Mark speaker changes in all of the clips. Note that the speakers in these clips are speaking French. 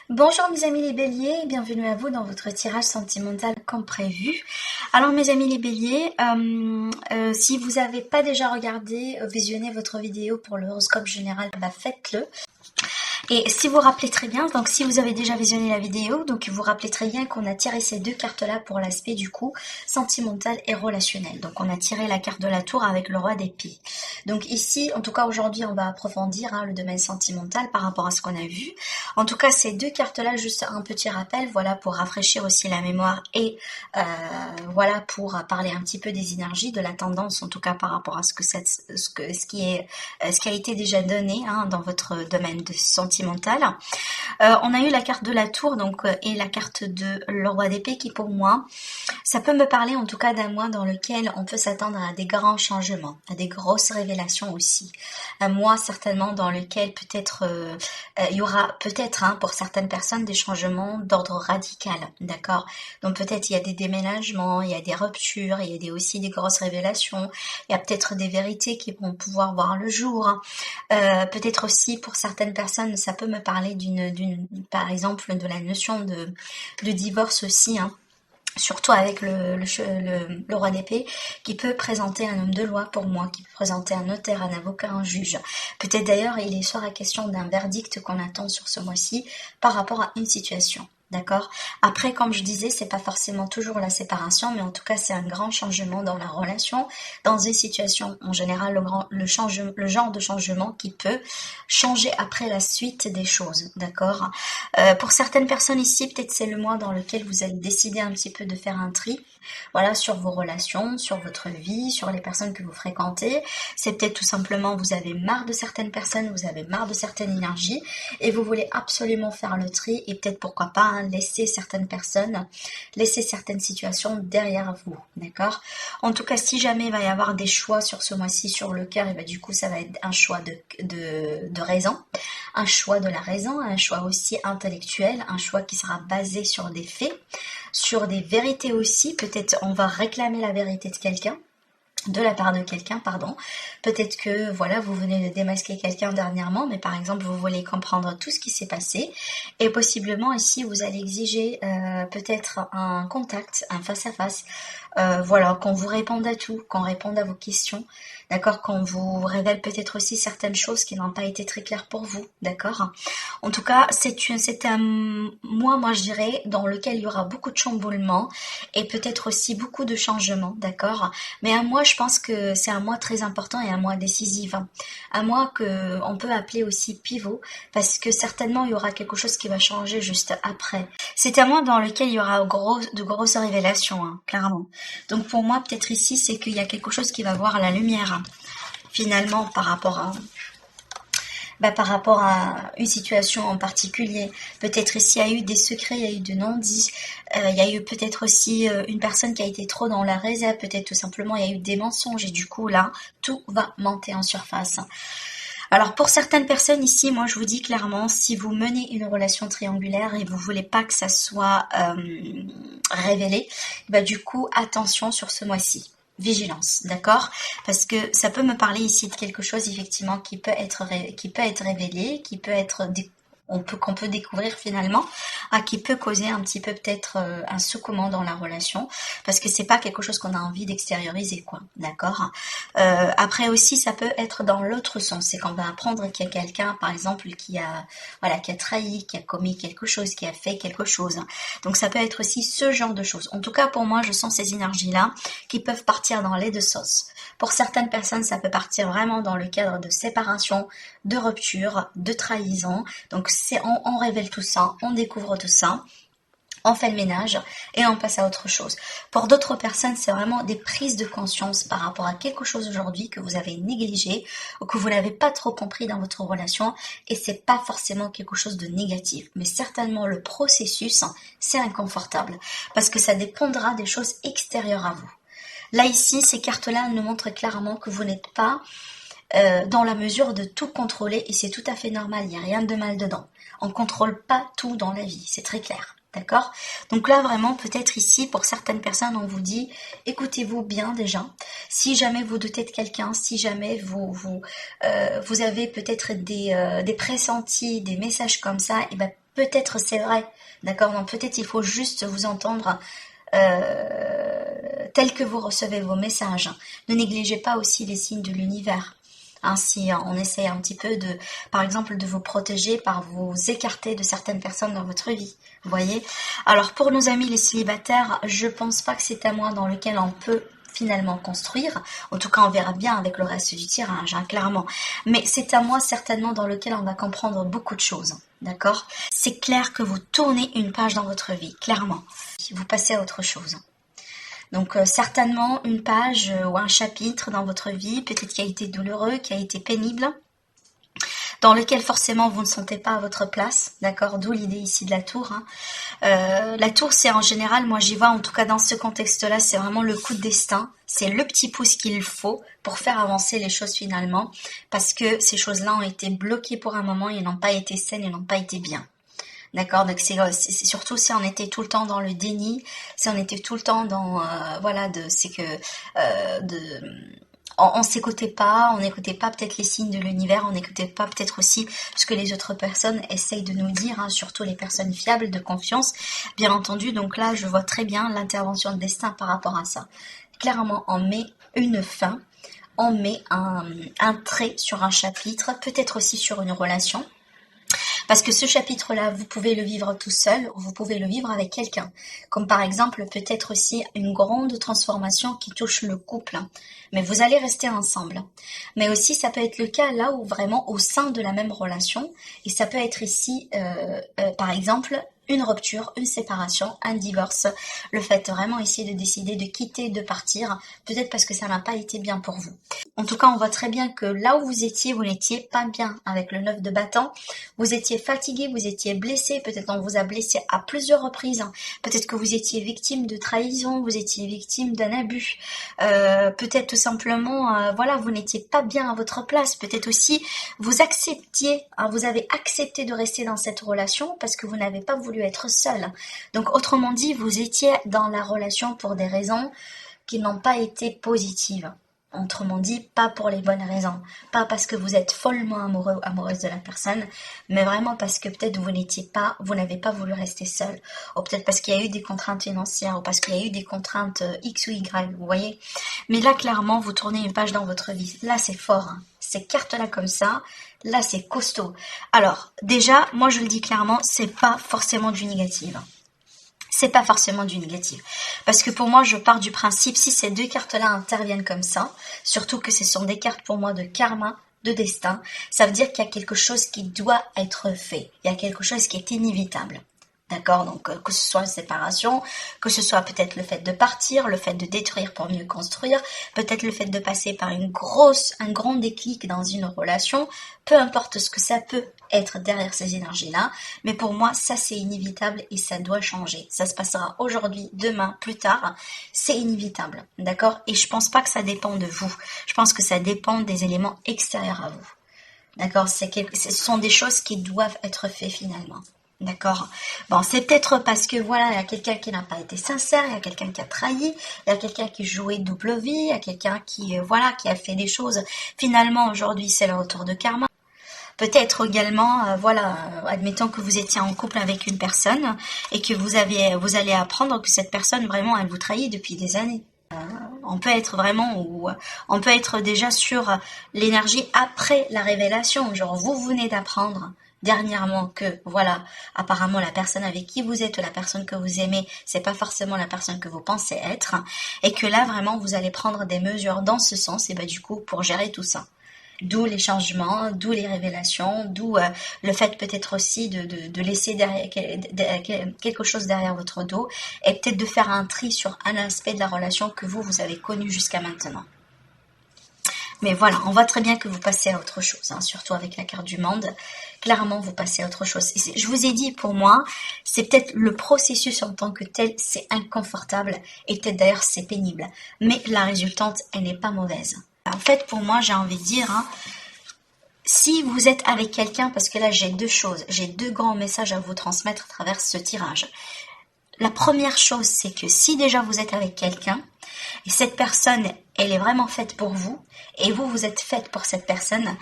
Speaker 1: Bonjour mes amis les béliers, bienvenue à vous dans votre tirage sentimental comme prévu. Alors mes amis les béliers, si vous n'avez pas déjà regardé, visionné votre vidéo pour l'horoscope général, faites-le. Et si vous vous rappelez très bien, donc si vous avez déjà visionné la vidéo, donc vous vous rappelez très bien qu'on a tiré ces deux cartes-là pour l'aspect du coup sentimental et relationnel. Donc on a tiré la carte de la tour avec le roi d'épée. Donc ici, en tout cas aujourd'hui, on va approfondir le domaine sentimental par rapport à ce qu'on a vu. En tout cas, ces deux cartes-là, juste un petit rappel, voilà, pour rafraîchir aussi la mémoire et voilà, pour parler un petit peu des énergies, de la tendance, en tout cas par rapport à ce qui a été déjà donné dans votre domaine de sentimental. On a eu la carte de la tour et la carte de le roi d'épée qui pour moi, ça peut me parler en tout cas d'un mois dans lequel on peut s'attendre à des grands changements, à des grosses révélations aussi. Un mois certainement dans lequel peut-être il y aura peut-être pour certaines personnes des changements d'ordre radical, d'accord? Donc peut-être il y a des déménagements, il y a des ruptures, il y a aussi des grosses révélations, il y a peut-être des vérités qui vont pouvoir voir le jour. Peut-être aussi pour certaines personnes, ça peut me parler par exemple de la notion de divorce aussi, surtout avec le roi d'épée, qui peut présenter un homme de loi pour moi, qui peut présenter un notaire, un avocat, un juge. Peut-être d'ailleurs il sera question d'un verdict qu'on attend sur ce mois-ci par rapport à une situation. D'accord. Après, comme je disais, c'est pas forcément toujours la séparation, mais en tout cas, c'est un grand changement dans la relation, dans une situation. En général, le genre de changement qui peut changer après la suite des choses. D'accord. Pour certaines personnes ici, peut-être c'est le mois dans lequel vous allez décider un petit peu de faire un tri. Voilà, sur vos relations, sur votre vie, sur les personnes que vous fréquentez. C'est peut-être tout simplement, vous avez marre de certaines personnes, vous avez marre de certaines énergies et vous voulez absolument faire le tri et peut-être pourquoi pas laisser certaines personnes, laisser certaines situations derrière vous, d'accord? En tout cas, si jamais il va y avoir des choix sur ce mois-ci sur le cœur, et du coup, ça va être un choix de raison, un choix de la raison, un choix aussi intellectuel, un choix qui sera basé sur des faits, sur des vérités aussi. Peut-être on va réclamer la vérité de la part de quelqu'un, pardon. Peut-être que voilà, vous venez de démasquer quelqu'un dernièrement, mais par exemple vous voulez comprendre tout ce qui s'est passé et possiblement ici vous allez exiger peut-être un contact, un face-à-face, voilà, qu'on vous réponde à tout, qu'on réponde à vos questions, d'accord, qu'on vous révèle peut-être aussi certaines choses qui n'ont pas été très claires pour vous, d'accord. En tout cas, c'est un mois, moi je dirais, dans lequel il y aura beaucoup de chamboulements et peut-être aussi beaucoup de changements, d'accord. Mais un mois, je pense que c'est un mois très important et un mois décisif, un mois que on peut appeler aussi pivot parce que certainement il y aura quelque chose qui va changer juste après. C'est un mois dans lequel il y aura de grosses révélations, clairement. Donc pour moi, peut-être ici, c'est qu'il y a quelque chose qui va voir la lumière, finalement, par rapport à une situation en particulier. Peut-être ici, il y a eu des secrets, il y a eu de non-dits, il y a eu peut-être aussi une personne qui a été trop dans la réserve, peut-être tout simplement il y a eu des mensonges et du coup là, tout va monter en surface. Alors pour certaines personnes ici, moi je vous dis clairement, si vous menez une relation triangulaire et vous voulez pas que ça soit révélé, du coup attention sur ce mois-ci. Vigilance, d'accord? Parce que ça peut me parler ici de quelque chose effectivement qui peut être révélé, qui peut être qu'on peut découvrir finalement, qui peut causer un petit peu peut-être un secouement dans la relation, parce que c'est pas quelque chose qu'on a envie d'extérioriser, quoi, d'accord. Après aussi, ça peut être dans l'autre sens, c'est qu'on va apprendre qu'il y a quelqu'un, par exemple, qui a trahi, qui a commis quelque chose, qui a fait quelque chose. Donc ça peut être aussi ce genre de choses. En tout cas, pour moi, je sens ces énergies-là qui peuvent partir dans les deux sens. Pour certaines personnes, ça peut partir vraiment dans le cadre de séparation, de rupture, de trahison. Donc on révèle tout ça, on découvre tout ça, on fait le ménage et on passe à autre chose. Pour d'autres personnes, c'est vraiment des prises de conscience par rapport à quelque chose aujourd'hui que vous avez négligé ou que vous n'avez pas trop compris dans votre relation et c'est pas forcément quelque chose de négatif. Mais certainement le processus, c'est inconfortable parce que ça dépendra des choses extérieures à vous. Là ici, ces cartes-là nous montrent clairement que vous n'êtes pas dans la mesure de tout contrôler et c'est tout à fait normal, il n'y a rien de mal dedans. On ne contrôle pas tout dans la vie, c'est très clair. D'accord? Donc là, vraiment, peut-être ici, pour certaines personnes, on vous dit, écoutez-vous bien déjà. Si jamais vous doutez de quelqu'un, si jamais vous avez peut-être des pressentis, des messages comme ça, peut-être c'est vrai, d'accord? Donc peut-être il faut juste vous entendre tel que vous recevez vos messages. Ne négligez pas aussi les signes de l'univers. Ainsi, on essaie un petit peu de, par exemple, de vous protéger par vous écarter de certaines personnes dans votre vie. Vous voyez? Alors, pour nos amis les célibataires, je pense pas que c'est un mois dans lequel on peut finalement construire. En tout cas, on verra bien avec le reste du tirage, hein, clairement. Mais c'est un mois certainement dans lequel on va comprendre beaucoup de choses. D'accord? C'est clair que vous tournez une page dans votre vie, clairement. Vous passez à autre chose. Donc certainement une page ou un chapitre dans votre vie, peut-être qui a été douloureux, qui a été pénible, dans lequel forcément vous ne sentez pas à votre place, d'accord? D'où l'idée ici de la tour. Hein. La tour, c'est en général, moi j'y vois, en tout cas dans ce contexte-là, c'est vraiment le coup de destin, c'est le petit pouce qu'il faut pour faire avancer les choses finalement, parce que ces choses-là ont été bloquées pour un moment, et n'ont pas été saines, et n'ont pas été bien. D'accord, donc c'est surtout si on était tout le temps dans le déni, si on était tout le temps dans voilà, c'est que on s'écoutait pas, on n'écoutait pas peut-être les signes de l'univers, on n'écoutait pas peut-être aussi ce que les autres personnes essayent de nous dire, hein, surtout les personnes fiables, de confiance, bien entendu. Donc là, je vois très bien l'intervention de destin par rapport à ça. Clairement, on met une fin, on met un trait sur un chapitre, peut-être aussi sur une relation. Parce que ce chapitre-là, vous pouvez le vivre tout seul, ou vous pouvez le vivre avec quelqu'un. Comme par exemple, peut-être aussi une grande transformation qui touche le couple. Mais vous allez rester ensemble. Mais aussi, ça peut être le cas là où vraiment au sein de la même relation. Et ça peut être ici, par exemple, une rupture, une séparation, un divorce. Le fait vraiment ici de décider de quitter, de partir, peut-être parce que ça n'a pas été bien pour vous. En tout cas, on voit très bien que là où vous n'étiez pas bien avec le 9 de bâton. Vous étiez fatigué, vous étiez blessé, peut-être on vous a blessé à plusieurs reprises. Peut-être que vous étiez victime de trahison, vous étiez victime d'un abus. Peut-être tout simplement, voilà, vous n'étiez pas bien à votre place. Peut-être aussi, vous acceptiez, hein, vous avez accepté de rester dans cette relation parce que vous n'avez pas voulu être seul. Donc, autrement dit, vous étiez dans la relation pour des raisons qui n'ont pas été positives. Autrement dit, pas pour les bonnes raisons. Pas parce que vous êtes follement amoureux ou amoureuse de la personne, mais vraiment parce que peut-être vous n'avez pas voulu rester seul. Ou peut-être parce qu'il y a eu des contraintes financières, ou parce qu'il y a eu des contraintes X ou Y, vous voyez. Mais là, clairement, vous tournez une page dans votre vie. Là, c'est fort. Hein. Ces cartes-là comme ça, là, c'est costaud. Alors, déjà, moi, je le dis clairement, c'est pas forcément du négatif. C'est pas forcément du négatif. Parce que pour moi, je pars du principe, si ces deux cartes-là interviennent comme ça, surtout que ce sont des cartes pour moi de karma, de destin, ça veut dire qu'il y a quelque chose qui doit être fait. Il y a quelque chose qui est inévitable. D'accord, donc que ce soit une séparation, que ce soit peut-être le fait de partir, le fait de détruire pour mieux construire, peut-être le fait de passer par un grand déclic dans une relation, peu importe ce que ça peut être derrière ces énergies-là, mais pour moi, ça c'est inévitable et ça doit changer. Ça se passera aujourd'hui, demain, plus tard, c'est inévitable, d'accord? Et je pense pas que ça dépend de vous, je pense que ça dépend des éléments extérieurs à vous, d'accord? Ce sont des choses qui doivent être faites finalement. D'accord. Bon, c'est peut-être parce que voilà, il y a quelqu'un qui n'a pas été sincère, il y a quelqu'un qui a trahi, il y a quelqu'un qui jouait double vie, il y a quelqu'un qui voilà, qui a fait des choses. Finalement, aujourd'hui, c'est le retour de karma. Peut-être également, voilà, admettons que vous étiez en couple avec une personne et que vous allez apprendre que cette personne vraiment, elle vous trahit depuis des années. On peut être vraiment, ou on peut être déjà sur l'énergie après la révélation. Genre, vous venez d'apprendre dernièrement que voilà, apparemment la personne avec qui vous êtes, la personne que vous aimez, c'est pas forcément la personne que vous pensez être, et que là vraiment vous allez prendre des mesures dans ce sens, et du coup pour gérer tout ça. D'où les changements, d'où les révélations, d'où le fait peut-être aussi de laisser derrière, quelque chose derrière votre dos, et peut-être de faire un tri sur un aspect de la relation que vous avez connu jusqu'à maintenant. Mais voilà, on voit très bien que vous passez à autre chose, hein, surtout avec la carte du monde. Clairement, vous passez à autre chose. Et je vous ai dit, pour moi, c'est peut-être le processus en tant que tel, c'est inconfortable. Et peut-être d'ailleurs, c'est pénible. Mais la résultante, elle n'est pas mauvaise. En fait, pour moi, j'ai envie de dire, hein, si vous êtes avec quelqu'un, parce que là, j'ai deux choses. J'ai deux grands messages à vous transmettre à travers ce tirage. La première chose, c'est que si déjà vous êtes avec quelqu'un, et cette personne, elle est vraiment faite pour vous, et vous êtes faite pour cette personne,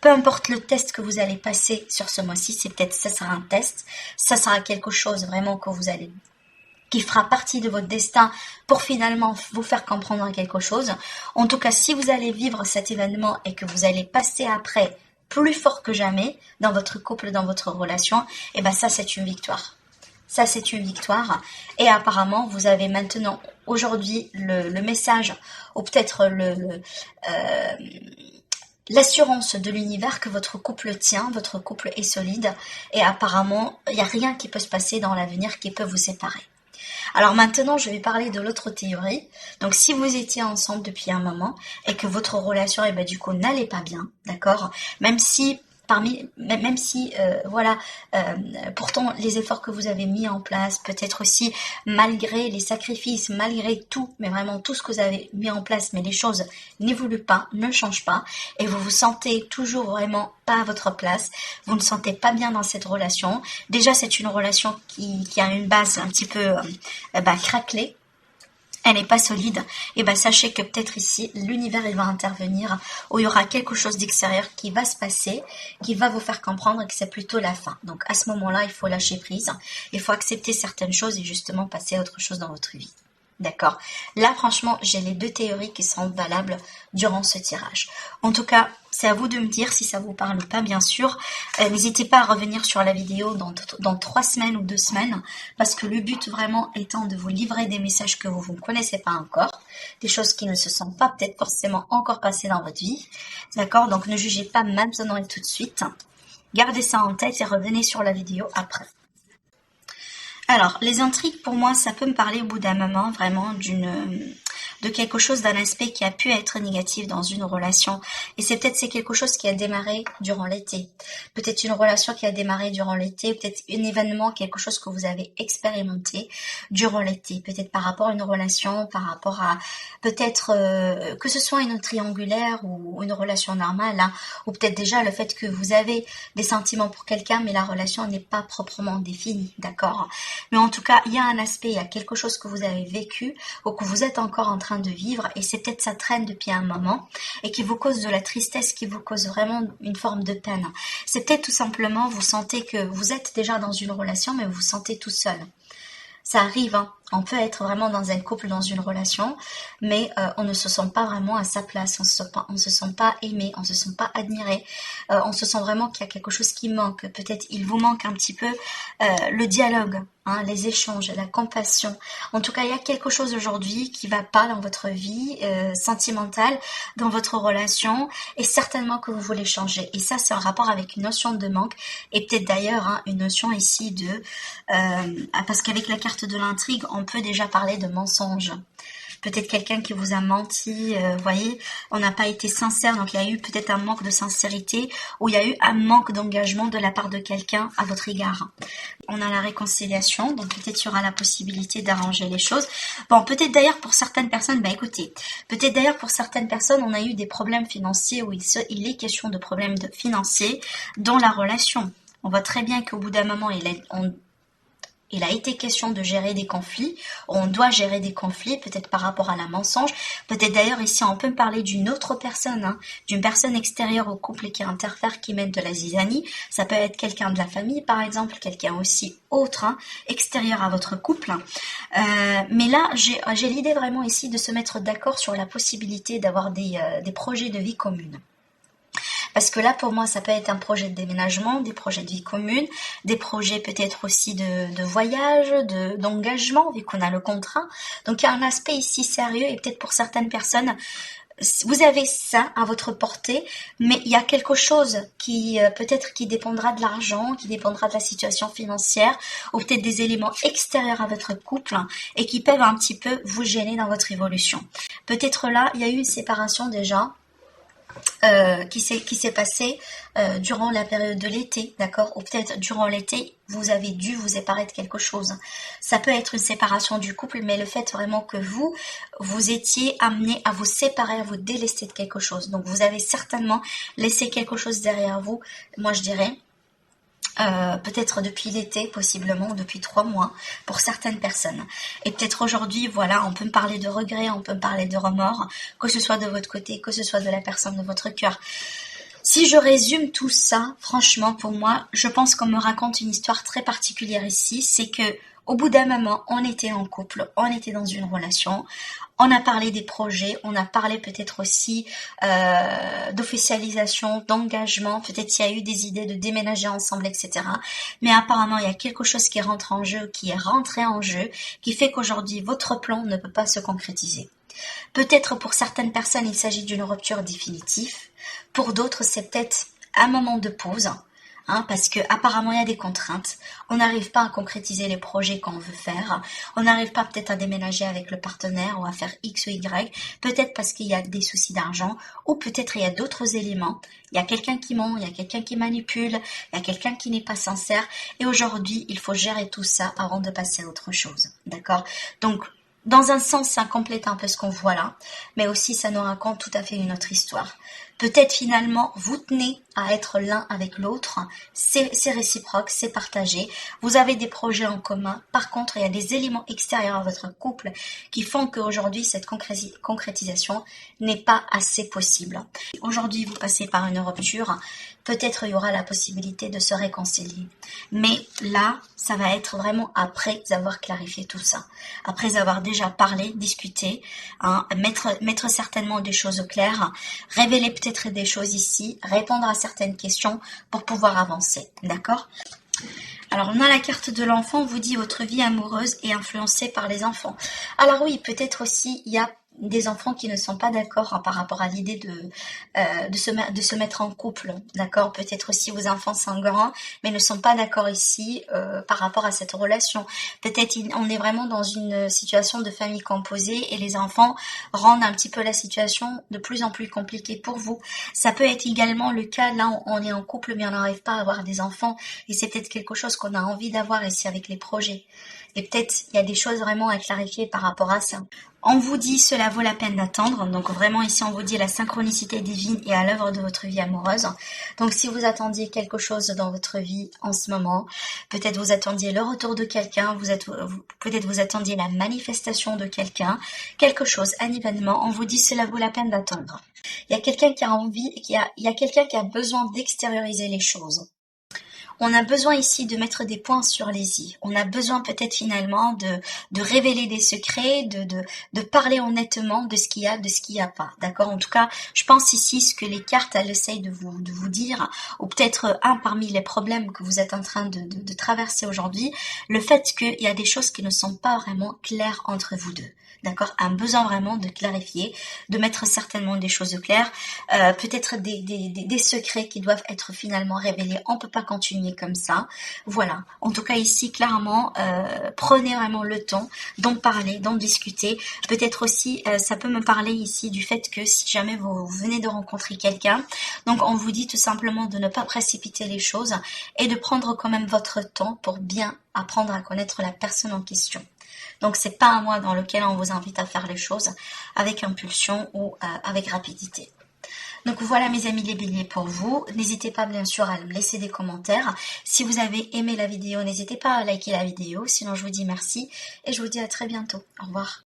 Speaker 1: peu importe le test que vous allez passer sur ce mois-ci, c'est peut-être, ça sera un test, ça sera quelque chose vraiment que vous allez, qui fera partie de votre destin pour finalement vous faire comprendre quelque chose. En tout cas, si vous allez vivre cet événement et que vous allez passer après plus fort que jamais dans votre couple, dans votre relation, et ben ça c'est une victoire. Ça c'est une victoire. Et apparemment, vous avez maintenant aujourd'hui le message, ou peut-être l'assurance de l'univers que votre couple tient, votre couple est solide, et apparemment, il n'y a rien qui peut se passer dans l'avenir qui peut vous séparer. Alors maintenant, je vais parler de l'autre théorie. Donc si vous étiez ensemble depuis un moment et que votre relation, et ben, du coup, n'allait pas bien, d'accord, même si voilà, pourtant les efforts que vous avez mis en place, peut-être aussi malgré les sacrifices, malgré tout, mais vraiment tout ce que vous avez mis en place, mais les choses n'évoluent pas, ne changent pas, et vous vous sentez toujours vraiment pas à votre place, vous ne sentez pas bien dans cette relation. Déjà, c'est une relation qui a une base un petit peu craquelée. Elle n'est pas solide, et ben sachez que peut-être ici, l'univers il va intervenir, où il y aura quelque chose d'extérieur qui va se passer, qui va vous faire comprendre que c'est plutôt la fin. Donc à ce moment-là, il faut lâcher prise, il faut accepter certaines choses et justement passer à autre chose dans votre vie. D'accord. Là, franchement, j'ai les deux théories qui sont valables durant ce tirage. En tout cas, c'est à vous de me dire si ça vous parle ou pas, bien sûr. N'hésitez pas à revenir sur la vidéo dans 3 semaines ou 2 semaines, parce que le but vraiment étant de vous livrer des messages que vous ne connaissez pas encore, des choses qui ne se sont pas peut-être forcément encore passées dans votre vie. D'accord. Donc, ne jugez pas maintenant et tout de suite. Gardez ça en tête et revenez sur la vidéo après. Alors, les intrigues, pour moi, ça peut me parler au bout d'un moment vraiment de quelque chose, d'un aspect qui a pu être négatif dans une relation. Et c'est quelque chose qui a démarré durant l'été. Peut-être une relation qui a démarré durant l'été, peut-être un événement, quelque chose que vous avez expérimenté durant l'été. Peut-être par rapport à une relation, par rapport à peut-être que ce soit une triangulaire ou une relation normale, hein, ou peut-être déjà le fait que vous avez des sentiments pour quelqu'un, mais la relation n'est pas proprement définie, d'accord ? Mais en tout cas, il y a un aspect, il y a quelque chose que vous avez vécu ou que vous êtes encore en train de vivre et c'est peut-être ça traîne depuis un moment et qui vous cause de la tristesse, qui vous cause vraiment une forme de peine. C'est peut-être tout simplement, vous sentez que vous êtes déjà dans une relation mais vous vous sentez tout seul. Ça arrive, hein. On peut être vraiment dans un couple, dans une relation, mais on ne se sent pas vraiment à sa place, on se sent pas aimé, on se sent pas admiré, on se sent vraiment qu'il y a quelque chose qui manque. Peut-être il vous manque un petit peu le dialogue, hein, les échanges, la compassion. En tout cas, il y a quelque chose aujourd'hui qui va pas dans votre vie sentimentale, dans votre relation, et certainement que vous voulez changer. Et ça, c'est en rapport avec une notion de manque, et peut-être d'ailleurs hein, une notion ici de... parce qu'avec la carte de l'intrigue, on peut déjà parler de mensonge. Peut-être quelqu'un qui vous a menti, vous voyez, on n'a pas été sincère, donc il y a eu peut-être un manque de sincérité ou il y a eu un manque d'engagement de la part de quelqu'un à votre égard. On a la réconciliation, donc peut-être il y aura la possibilité d'arranger les choses. Bon, peut-être d'ailleurs pour certaines personnes, écoutez, peut-être d'ailleurs pour certaines personnes, on a eu des problèmes financiers où il est question de problèmes financiers dans la relation. On voit très bien qu'au bout d'un moment, il a été question de gérer des conflits, on doit gérer des conflits, peut-être par rapport à la mensonge, peut-être d'ailleurs ici on peut me parler d'une autre personne, hein, d'une personne extérieure au couple qui interfère, qui mène de la zizanie, ça peut être quelqu'un de la famille par exemple, quelqu'un aussi autre, hein, extérieur à votre couple, mais là j'ai l'idée vraiment ici de se mettre d'accord sur la possibilité d'avoir des projets de vie commune. Parce que là, pour moi, ça peut être un projet de déménagement, des projets de vie commune, des projets peut-être aussi de voyage, d'engagement, vu qu'on a le contrat. Donc, il y a un aspect ici sérieux et peut-être pour certaines personnes, vous avez ça à votre portée, mais il y a quelque chose qui peut-être qui dépendra de l'argent, qui dépendra de la situation financière, ou peut-être des éléments extérieurs à votre couple et qui peuvent un petit peu vous gêner dans votre évolution. Peut-être là, il y a eu une séparation déjà, qui s'est passé durant la période de l'été, d'accord, ou peut-être durant l'été vous avez dû vous séparer de quelque chose. Ça peut être une séparation du couple, mais le fait vraiment que vous étiez amené à vous séparer, à vous délester de quelque chose. Donc vous avez certainement laissé quelque chose derrière vous, moi je dirais. Peut-être depuis l'été, possiblement, depuis 3 mois, pour certaines personnes. Et peut-être aujourd'hui, voilà, on peut me parler de regrets, on peut me parler de remords, que ce soit de votre côté, que ce soit de la personne de votre cœur. Si je résume tout ça, franchement, pour moi, je pense qu'on me raconte une histoire très particulière ici. C'est que au bout d'un moment, on était en couple, on était dans une relation, on a parlé des projets, on a parlé peut-être aussi d'officialisation, d'engagement, peut-être qu'il y a eu des idées de déménager ensemble, etc. Mais apparemment, il y a quelque chose qui rentre en jeu, qui est rentré en jeu, qui fait qu'aujourd'hui, votre plan ne peut pas se concrétiser. Peut-être pour certaines personnes, il s'agit d'une rupture définitive. Pour d'autres, c'est peut-être un moment de pause, parce que apparemment il y a des contraintes. On n'arrive pas à concrétiser les projets qu'on veut faire. On n'arrive pas peut-être à déménager avec le partenaire ou à faire X ou Y. Peut-être parce qu'il y a des soucis d'argent ou peut-être il y a d'autres éléments. Il y a quelqu'un qui ment, il y a quelqu'un qui manipule, il y a quelqu'un qui n'est pas sincère. Et aujourd'hui, il faut gérer tout ça avant de passer à autre chose. D'accord? Donc, dans un sens, ça complète un peu ce qu'on voit là, mais aussi ça nous raconte tout à fait une autre histoire. Peut-être finalement, vous tenez à être l'un avec l'autre, c'est réciproque, c'est partagé, vous avez des projets en commun, par contre, il y a des éléments extérieurs à votre couple qui font qu'aujourd'hui, cette concrétisation n'est pas assez possible. Aujourd'hui, vous passez par une rupture, peut-être il y aura la possibilité de se réconcilier. Mais là, ça va être vraiment après avoir clarifié tout ça, après avoir déjà parlé, discuté, mettre certainement des choses au clair, révéler peut-être des choses ici, répondre à certaines questions pour pouvoir avancer, d'accord? Alors on a la carte de l'enfant, on vous dit votre vie amoureuse est influencée par les enfants. Alors oui, peut-être aussi il y a des enfants qui ne sont pas d'accord par rapport à l'idée de se mettre en couple, d'accord? Peut-être aussi vos enfants sont grands, mais ne sont pas d'accord ici par rapport à cette relation. Peut-être on est vraiment dans une situation de famille composée et les enfants rendent un petit peu la situation de plus en plus compliquée pour vous. Ça peut être également le cas, là on est en couple mais on n'arrive pas à avoir des enfants et c'est peut-être quelque chose qu'on a envie d'avoir ici avec les projets. Et peut-être il y a des choses vraiment à clarifier par rapport à ça. On vous dit cela vaut la peine d'attendre, donc vraiment ici on vous dit la synchronicité divine est à l'œuvre de votre vie amoureuse. Donc si vous attendiez quelque chose dans votre vie en ce moment, peut-être vous attendiez le retour de quelqu'un, peut-être vous attendiez la manifestation de quelqu'un, quelque chose, un événement, on vous dit cela vaut la peine d'attendre. Il y a quelqu'un qui a envie, il y a quelqu'un qui a besoin d'extérioriser les choses. On a besoin ici de mettre des points sur les i. On a besoin peut-être finalement de révéler des secrets, de parler honnêtement de ce qu'il y a, de ce qu'il n'y a pas. D'accord? En tout cas, je pense ici ce que les cartes elles essayent de vous dire, ou peut-être un parmi les problèmes que vous êtes en train de traverser aujourd'hui, le fait qu'il y a des choses qui ne sont pas vraiment claires entre vous deux. D'accord? Un besoin vraiment de clarifier, de mettre certainement des choses claires, peut-être des secrets qui doivent être finalement révélés. On peut pas continuer comme ça. Voilà. En tout cas ici, clairement, prenez vraiment le temps d'en parler, d'en discuter. Peut-être aussi, ça peut me parler ici du fait que si jamais vous venez de rencontrer quelqu'un, donc on vous dit tout simplement de ne pas précipiter les choses et de prendre quand même votre temps pour bien apprendre à connaître la personne en question. Donc c'est pas un mois dans lequel on vous invite à faire les choses avec impulsion ou avec rapidité. Donc voilà mes amis les béliers pour vous. N'hésitez pas bien sûr à me laisser des commentaires. Si vous avez aimé la vidéo, n'hésitez pas à liker la vidéo. Sinon je vous dis merci et je vous dis à très bientôt. Au revoir.